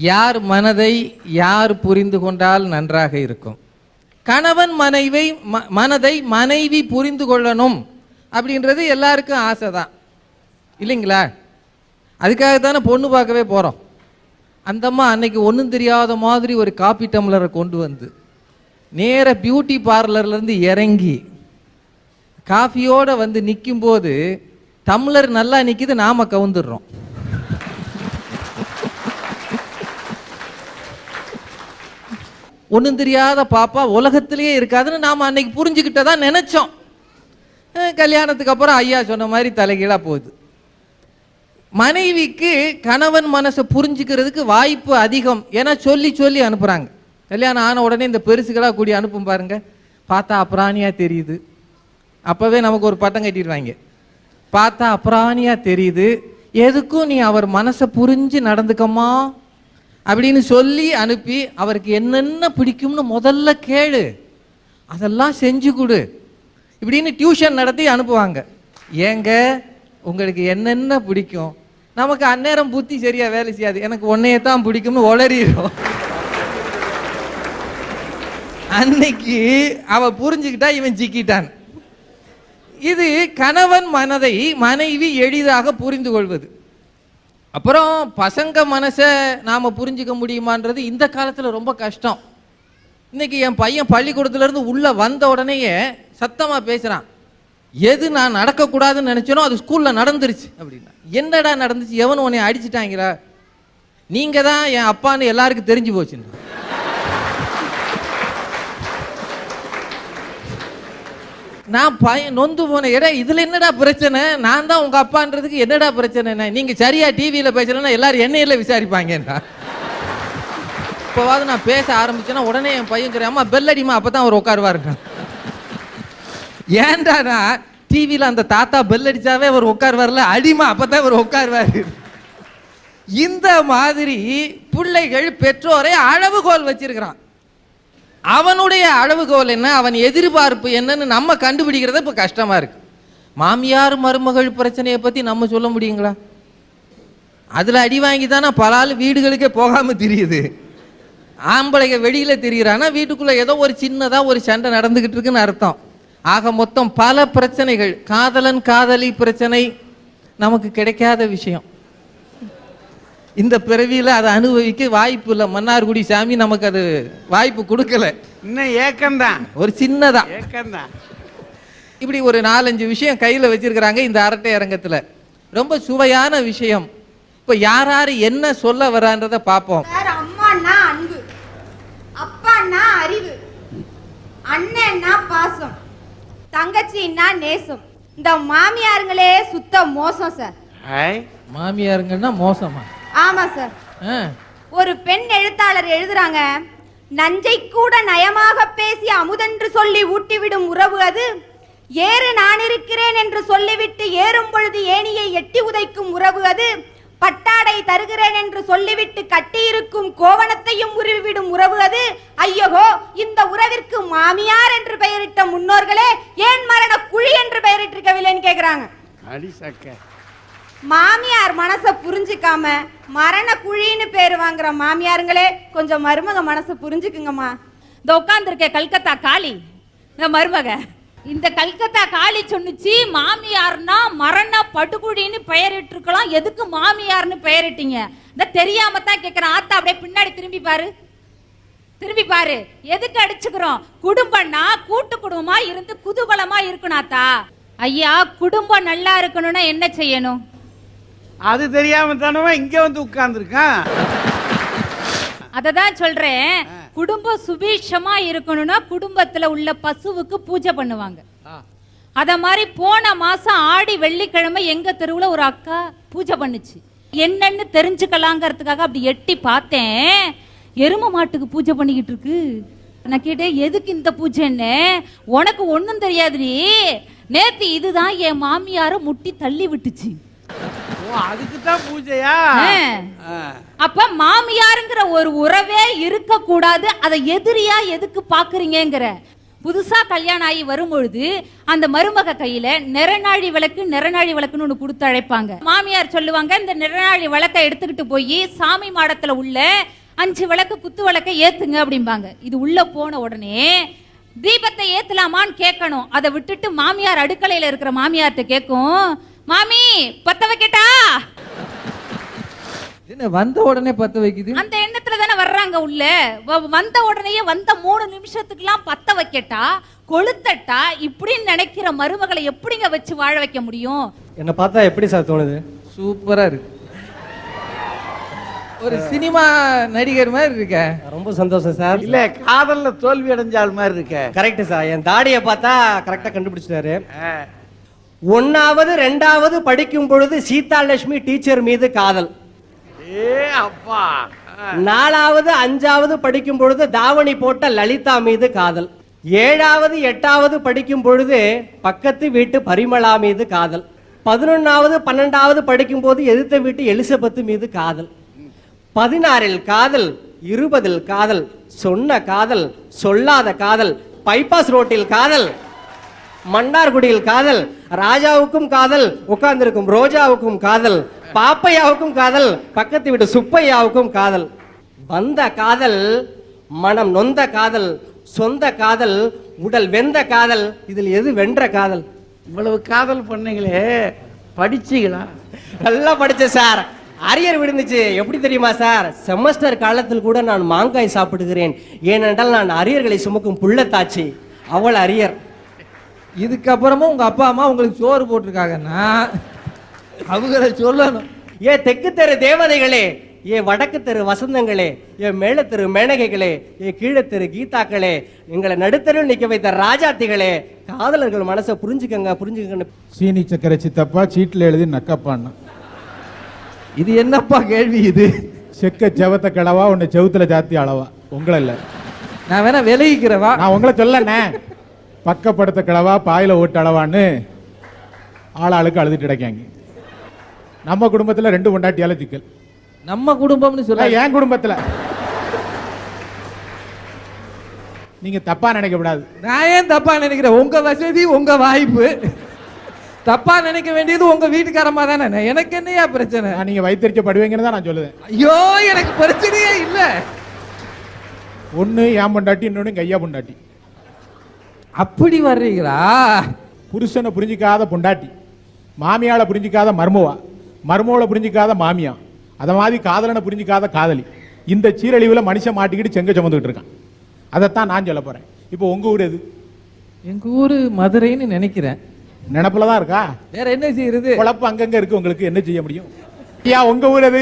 யார் மனதை யார் புரிந்து கொண்டால் நன்றாக இருக்கும்? கணவன் மனதை மனைவி புரிந்து கொள்ளணும் அப்படின்றது எல்லாருக்கும் ஆசை தான் இல்லைங்களா? அதுக்காகத்தானே பொண்ணு பார்க்கவே போகிறோம். அந்தம்மா அன்னைக்கு ஒன்றும் தெரியாத மாதிரி ஒரு காப்பி டம்ளரை கொண்டு வந்து நேர பியூட்டி பார்லர்லேருந்து இறங்கி காஃபியோடு வந்து நிற்கும்போது டம்ளர் நல்லா நிற்கிது, நாம கவுந்துடுறோம். ஒன்றும் தெரியாத பாப்பா உலகத்திலேயே இருக்காதுன்னு நாம் அன்னைக்கு புரிஞ்சுக்கிட்டதா நினைச்சோம். கல்யாணத்துக்கு அப்புறம் ஐயா சொன்ன மாதிரி தலைகீழாக போகுது. மனைவிக்கு கணவன் மனசை புரிஞ்சுக்கிறதுக்கு வாய்ப்பு அதிகம். ஏன்னா சொல்லி சொல்லி அனுப்புகிறாங்க. கல்யாணம் ஆன உடனே இந்த பெருசுகளாக கூடி அனுப்பும் பாருங்க, பார்த்தா அப்புறாணியாக தெரியுது. அப்போவே நமக்கு ஒரு பட்டம் கட்டிடுவாங்க. பார்த்தா அப்புறாணியாக தெரியுது, எதுக்கும் நீ அவர் மனசை புரிஞ்சு நடந்துக்கம்மா அப்படின்னு சொல்லி அனுப்பி அவருக்கு என்னென்ன பிடிக்கும்னு முதல்ல கேளு, அதெல்லாம் செஞ்சு கொடு இப்படின்னு டியூஷன் நடத்தி அனுப்புவாங்க. ஏங்க உங்களுக்கு என்னென்ன பிடிக்கும்? நமக்கு அந்நேரம் புத்தி சரியா வேலை செய்யாது. எனக்கு ஒன்னையே தான் பிடிக்கும்னு உளறிடும். அன்னைக்கு அவ புரிஞ்சுக்கிட்டா இவன் சிக்கிட்டான். இது கணவன் மனதை மனைவி எளிதாக புரிந்து கொள்வது. அப்புறம் பசங்க மனசை நாம புரிஞ்சுக்க முடியுமான்றது இந்த காலத்துல ரொம்ப கஷ்டம். இன்னைக்கு என் பையன் பள்ளிக்கூடத்துல இருந்து உள்ள வந்த உடனேயே சத்தமா பேசுறான். எது நான் நடக்கக்கூடாதுன்னு நினைச்சனோ அது ஸ்கூல்ல நடந்துருச்சு அப்படின்னா. என்னடா நடந்துச்சு? எவன் உன்னை அடிச்சுட்டாங்களா? நீங்க தான் என் அப்பான்னு எல்லாருக்கும் தெரிஞ்சு போச்சு. நான் பையன் நொந்து போன இடம். இதுல என்னடா பிரச்சனை? நான் தான் உங்க அப்பான்றதுக்கு என்னடா பிரச்சனை? நீங்க சரியா டிவியில பேசலன்னா எல்லாரும் என்னையில விசாரிப்பாங்கன்றா. இப்போவாது நான் பேச ஆரம்பிச்சேன்னா உடனே என் பையன் அம்மா பெல் அடிமா, அப்பதான் அவர் உட்காருவாருங்க. ஏன்டானா டிவியில அந்த தாத்தா பெல் அடிச்சாவே அவர் உட்காருவார்ல, அடிமா அப்பதான் அவர் உட்காருவாரு. இந்த மாதிரி பிள்ளைகள் பெற்றோரை அளவுகோல் வச்சிருக்கிறான். அவனுடைய அளவுகோல் என்ன, அவன் எதிர்பார்ப்பு என்னன்னு நம்ம கண்டுபிடிக்கிறத இப்ப கஷ்டமா இருக்கு. மாமியார் மருமகள் பிரச்சனையை பத்தி நம்ம சொல்ல முடியுங்களா? அதுல அடி வாங்கி தானே பல ஆள் வீடுகளுக்கே போகாம தெரியுது. ஆம்பளைங்க வெளியில தெரியுறானா வீட்டுக்குள்ள ஏதோ ஒரு சின்னதா ஒரு சண்டை நடந்துகிட்டு இருக்குன்னு அர்த்தம். ஆக மொத்தம் பல பிரச்சனைகள். காதலன் காதலி பிரச்சனை நமக்கு கிடைக்காத விஷயம். இந்த பிறவியில அதை அனுபவிக்க வாய்ப்பு இல்லை. மன்னார்குடி சாமி நமக்கு அது வாய்ப்பு கொடுக்கல. இன்னும் ஏக்கம்தான், ஒரு சின்னதா ஏக்கம்தான். இப்படி ஒரு 4-5 விஷயம் கையில வச்சிருக்கிறாங்க இந்த அரட்டை அரங்கத்துல. ரொம்ப சுவையான விஷயம். இப்ப யார் யாரு என்ன சொல்ல வரான்றத பார்ப்போம். அம்மான்னா அன்பு, அப்பான்னா அறிவு, அண்ணன்னா பாசம், தங்கச்சின்னா நேசம். இந்த மாமியாருங்களே சுத்த மோசம் சார். மாமியாருங்கன்னா மோசமா? ஆமா சார். ஒரு பெண் எழுத்தாளர் எழுதுறாங்க, நஞ்சை கூட நயமாக பேசி அமுதென்று சொல்லி ஊட்டிவிடும் உறவு அது. ஏறு நான் இருக்கிறேன் என்று சொல்லிவிட்டு ஏறும் பொழுது ஏணியை எட்டி உதைக்கும் உறவு அது. பட்டாடை தருகிறேன் என்று சொல்லிவிட்டு கட்டியிருக்கும் கோவணத்தையும் உருவிவிடும் உறவு அது. ஐயோ, இந்த உறவிற்கு மாமியார் என்று பெயரிட்ட முன்னோர்களே ஏன் மரண குழி என்று பெயரிட்டிருக்கவில்லைன்னு கேக்குறாங்க. மாமியார் மனசை புரிஞ்சுக்காம மரண குழின்னு பேரு வாங்குற மாமியாருங்களே கொஞ்சம் மருமக மனசை புரிஞ்சுக்குங்கம்மா. இந்த உட்கார்ந்து இருக்க கல்கத்தா காளி இந்த மருமக, இந்த கல்கத்தா காளி சொன்னுச்சு மாமியார்னா மரண படுகுழின்னு பெயரிட்டு இருக்கலாம், எதுக்கு மாமியார்னு பெயரிட்டீங்க? இந்த தெரியாம தான் கேக்குறேன். ஆத்தா அப்படியே பின்னாடி திரும்பி பாரு, திரும்பி பாரு. எதுக்கு அடிச்சுக்கிறோம்? குடும்பம்னா கூட்டு குடும்பமா இருந்து குதூகலமா இருக்கணும் ஆத்தா. ஐயா, குடும்பம் நல்லா இருக்கணும்னா என்ன செய்யணும்? அது தெரியாம தானவா இங்க வந்து உட்கார்ந்துருக்கான். அததான் சொல்றேன். குடும்பம் சுபீட்சமா இருக்கணும்னா குடும்பத்துல உள்ள பசுவுக்கு பூஜை பண்ணுவாங்க. அத மாதிரி போன மாசம் ஆடி வெள்ளிக்கிழமை எங்க தெருவுல ஒரு அக்கா பூஜை பண்ணுச்சு. என்னன்னு தெரிஞ்சுக்கலாங்கிறதுக்காக அப்படி எட்டி பார்த்தேன். எரும மாட்டுக்கு பூஜை பண்ணிக்கிட்டு இருக்கு. நான் கேட்டேன், எதுக்கு இந்த பூஜைன்னு? உனக்கு ஒண்ணும் தெரியாதுடி, நேத்து இதுதான் என் மாமியார முட்டி தள்ளி விட்டுச்சு. அதுக்குதான் பூஜையா? அப்ப மாமியாருங்கிற ஒரு உறவே இருக்க கூடாது, அதை எதிரியா எதுக்கு பாக்குறீங்கிற? புதுசா கல்யாணம் ஆகி வரும்பொழுது அந்த மருமக கையில நிறநாழி விளக்குன்னு ஒண்ணு கொடுத்து அழைப்பாங்க. மாமியார் சொல்லுவாங்க, இந்த நிறநாழி விளக்கை எடுத்துக்கிட்டு போய் சாமி மாடத்துல உள்ள 5 விளக்கு குத்து விளக்கை ஏத்துங்க அப்படிம்பாங்க. இது உள்ள போன உடனே தீபத்தை ஏத்தலாமான்னு கேட்கணும். அதை விட்டுட்டு மாமியார் அடுக்கலையில இருக்கிற மாமியார்ட்ட கேட்கும், மாமி பத்த வைக்கட்டா? என்ன வந்த உடனே பத்த வைக்குது? அந்த எண்ணத்துல தானே வர்றாங்க உள்ள. வந்த உடனேயே வந்த 3 நிமிஷத்துக்குலாம் பத்த வைக்கட்டா கொளுத்தட்டா இப்படின்னு நினைக்கிற மருமகளை எப்படிங்க வச்சு வாழ வைக்க முடியும்? என்ன பார்த்தா எப்படி சார் தோணுது? சூப்பரா இருக்கு, ஒரு சினிமா நடிகர் மாதிரி இருக்க. ரொம்ப சந்தோஷம் சார். இல்ல காதல்ல தோல்வி அடைஞ்சால் மாதிரி இருக்க. Correct sir. என் தாடியை பார்த்தா கரெக்டா கண்டுபிடிச்சிட்டாரு. 1வது 2வது படிக்கும் பொழுது சீதாலட்சுமி டீச்சர் மீது காதல். ஏ அப்பா. 4வது 5வது படிக்கும் பொழுது தாவணி போட்ட லலிதா மீது காதல். 7வது 8வது படிக்கும் பொழுது பக்கத்து வீட்டு பரிமளா மீது காதல். 11வது 12வது படிக்கும் போது எதிர்த்த வீட்டு எலிசபெத் மீது காதல். 16ல் காதல், 20ல் காதல், சொன்ன காதல், சொல்லாத காதல், பைபாஸ் ரோட்டில் காதல், மன்னார்குடியில் காதல், ராஜாவுக்கும் காதல், உட்கார்ந்திருக்கும் ரோஜாவுக்கும் காதல், பாப்பையாவுக்கும் காதல், பக்கத்து வீட்டு சுப்பையாவுக்கும் காதல். வந்த காதல், மனம் நொந்த காதல், சொந்த காதல், உடல் வெந்த காதல். இதில் எது வென்ற காதல்? இவ்வளவு காதல் பண்ணீங்களே, படிச்சீங்களா? நல்லா படிச்சேன் சார். அரியர் விழுந்துச்சு. எப்படி தெரியுமா சார்? செமஸ்டர் காலத்தில் கூட நான் மாங்காய் சாப்பிடுகிறேன். ஏனென்றால் நான் அரியர்களை சுமக்கும் புள்ளத்தாச்சி. அவள் அரியர். இதுக்கப்புறமும் உங்க அப்பா அம்மா உங்களுக்கு சோறு போட்டிருக்காங்கன்னா அவங்கள சொல்லணும். ஏ தெற்கு தெரு தேவதைகளே, ஏ வடக்கு தெரு வசந்தங்களே, ஏ மேல தெரு மேனகைகளே, ஏ கீழே தெரு கீதாக்களே, எங்களை நடுத்தருவில் நிக்க வைத்த ராஜாத்திகளே, காதலர்கள் மனசை புரிஞ்சுக்கங்க. சீனி சக்கரை சித்தப்பா சீட்டில் எழுதி நக்கப்பான்னா. இது என்னப்பா கேள்வி இது? செக்க செவத்த கிழவா உன்னை செவுத்துல ஜாத்தி அளவா? உங்களை இல்ல, நான் வேணா விலகிக்கிறவா? நான் உங்களை சொல்லனே. பக்கப்படுத்த கிழவா பாயில ஓட்டு அளவான்னு ஆளாளுக்கு அழுதுட்டு கிடைக்காங்க. நம்ம குடும்பத்துல 2 பொண்டாட்டியால சிக்கல். நம்ம குடும்பம்னு சொல்ல, என் குடும்பத்துல நீங்க தப்பா நினைக்க கூடாது. நான் ஏன் தப்பா நினைக்கிறேன்? உங்க வசதி, உங்க வாய்ப்பு. தப்பா நினைக்க வேண்டியது உங்க வீட்டுக்காரமா தானே. எனக்கு என்னையா பிரச்சனை? நீங்க வைத்தறிச்ச படுவீங்கன்னு தான் நான் சொல்லுவேன். ஐயோ, எனக்கு பிரச்சனையே இல்ல. ஒண்ணு என் பொண்டாட்டி, இன்னொன்னு கையா பொண்டாட்டி. அப்படி வர்றீங்களா? புருஷனை புரிஞ்சிக்காத பொண்டாட்டி, மாமியால புரிஞ்சிக்காத மருமவா, மருமவளை புரிஞ்சிக்காத மாமியா, அத மாதிரி காதலனை புரிஞ்சிக்காத காதலி. இந்த சீரழிவுல மனுஷன் மாட்டிக்கிட்டு செங்க சுமந்துகிட்டு இருக்கான். அதைத்தான் நான் சொல்ல போறேன். இப்போ உங்க ஊர் எது? எங்க ஊரு மதுரைன்னு நினைக்கிறேன். நினப்புல தான் இருக்கா? வேற என்ன செய்யறது? குழப்பம் அங்கங்க இருக்கு. உங்களுக்கு என்ன செய்ய முடியும்? ஐயா, உங்க ஊர் எது?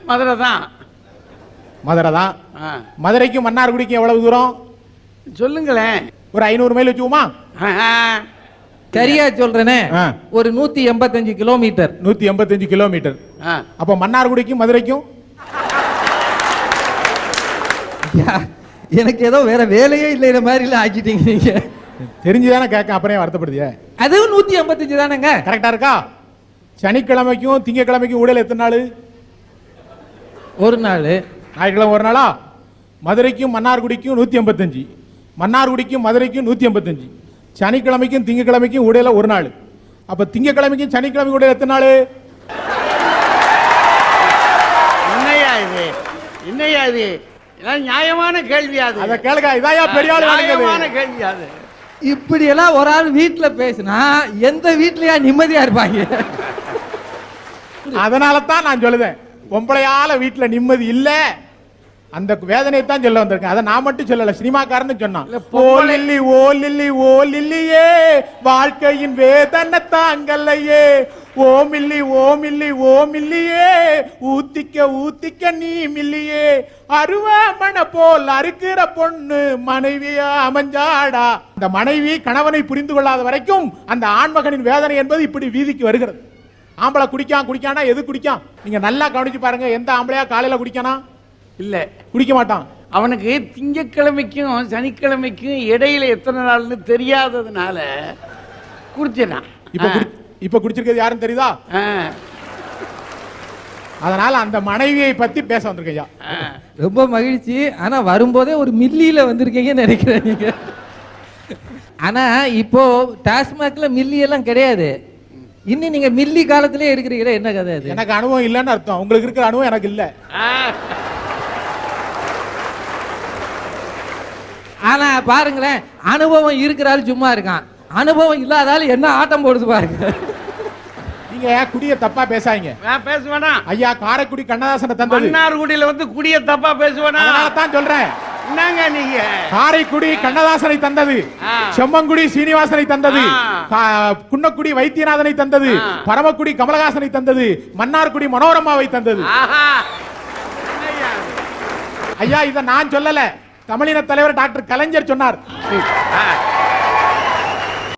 மதுரை தான். மதுரை தான். மதுரைக்கும் மன்னார்குடிக்கும் எவ்வளவு தூரம் சொல்லுங்களேன். ஒரு 500 மைல் வச்சுக்குமா? சரியா சொல்றேனே, ஒரு 185 கிலோமீட்டர். 185 கிலோமீட்டர். அப்ப மன்னார்குடிக்கும் மதுரைக்கும் எனக்கு ஏதோ வேற வேலையே இல்லை மாதிரி எல்லாம் ஆக்கிட்டீங்க நீங்க. தெரிஞ்சுதானே கேட்க, அப்புறம் வருத்தப்படுதிய? அதுவும் 185 தானேங்க. கரெக்டா இருக்கா? சனிக்கிழமைக்கும் திங்கக்கிழமைக்கும் ஊழல் எத்தனை நாள்? ஒரு நாள். ஞாயிற்றுக்கிழமை ஒரு நாளா? மதுரைக்கும் மன்னார்குடிக்கும் 185, மன்னார்குடிக்கும் மதுரைக்கும் 185, சனிக்கிழமைக்கும் திங்கக்கிழமைக்கும் ஊடையில ஒரு நாள். அப்ப திங்கக்கிழமைக்கும் சனிக்கிழமை ஊடையில எத்தனை நாள்? என்னையா இது? நியாயமான கேள்வியாது. அத கேளுங்க. இதாயா பெரிய ஆளு நியாயமான கேள்வியாது. இப்படி எல்லாம் ஒரு ஆள் வீட்டுல பேசினா எந்த வீட்லயா நிம்மதியா இருப்பாங்க? அதனால தான் நான் சொல்லுதேன், பொம்பளையால வீட்டுல நிம்மதி இல்ல. அந்த வேதனையை தான் சொல்ல வந்திருக்கேன். அதை நான் மட்டும் சொல்லல, சினிமாக்காரன்னு சொன்னான். ஓ லில்லி ஓ லில்லி ஓ லில்லியே, வாழ்க்கையின் வேதனை தாங்கல்லையே, ஓ மில்லி ஓ மில்லி ஓ மில்லியே, ஊத்திக்க ஊத்திக்க நீ மில்லியே, அருவாமனை போல் அறுக்கிற பொண்ணு மனைவியா அமைஞ்சாடா. அந்த மனைவி கணவனை புரிந்து கொள்ளாத வரைக்கும் அந்த ஆண்மகனின் வேதனை என்பது இப்படி வீதிக்கு வருகிறது. ஆம்பளை குடிக்கானா எது குடிக்கான்? நீங்க நல்லா கவனிச்சு பாருங்க. எந்த ஆம்பளையா காலையில குடிக்கானா? இல்ல, குடிக்க மாட்டான். அவனுக்கு திங்கக்கிழமைக்கும் சனிக்கிழமைக்கும் இடையில எத்தனை நாள்னு தெரியாததுனால குடிச்சான். இப்ப குடிச்சிருக்கிறது யாருன்னு தெரியுதா? அதனால அந்த மனைவியை பத்தி பேச வந்திருக்கேன் ஐயா. ரொம்ப மகிழ்ச்சி. ஆனா வரும்போதே ஒரு மில்லியில வந்திருக்கீங்கன்னு நினைக்கிறேன் நீங்க. ஆனா இப்போ டாஸ்மாக்ல மில்லி எல்லாம் கிடையாது. இன்னும் நீங்க மில்லி காலத்திலே இருக்கிறீங்களே, என்ன கதை அது? எனக்கு அனுபவம் இல்லைன்னு அர்த்தம். உங்களுக்கு இருக்கிற அனுபவம் எனக்கு இல்ல. ஆனா பாருங்களேன், அனுபவம் இருக்கிறாரு சும்மா இருக்கான், அனுபவம் இல்லாதாலும் என்ன ஆட்டம் போடுது பாருங்க. நீங்க குடிய தப்பா பேசாதீங்க. நான் பேசுவேனா? ஐயா காரைக்குடி கண்ணதாசனை தந்தது. மன்னார்குடியில வந்து குடிய தப்பா பேசுவேனா? அதனால தான் சொல்றேன். என்னங்க நீங்க? காரைக்குடி கண்ணதாசனை தந்தது, செம்மங்குடி சீனிவாசனை தந்தது, குன்னக்குடி வைத்தியநாதனை தந்தது, பரமக்குடி கமலஹாசனை தந்தது, மன்னார்குடி மனோரமாவை தந்தது. ஐயா இத நான் சொல்லல, தமிழின தலைவர் டாக்டர் கலைஞர் சொன்னார்.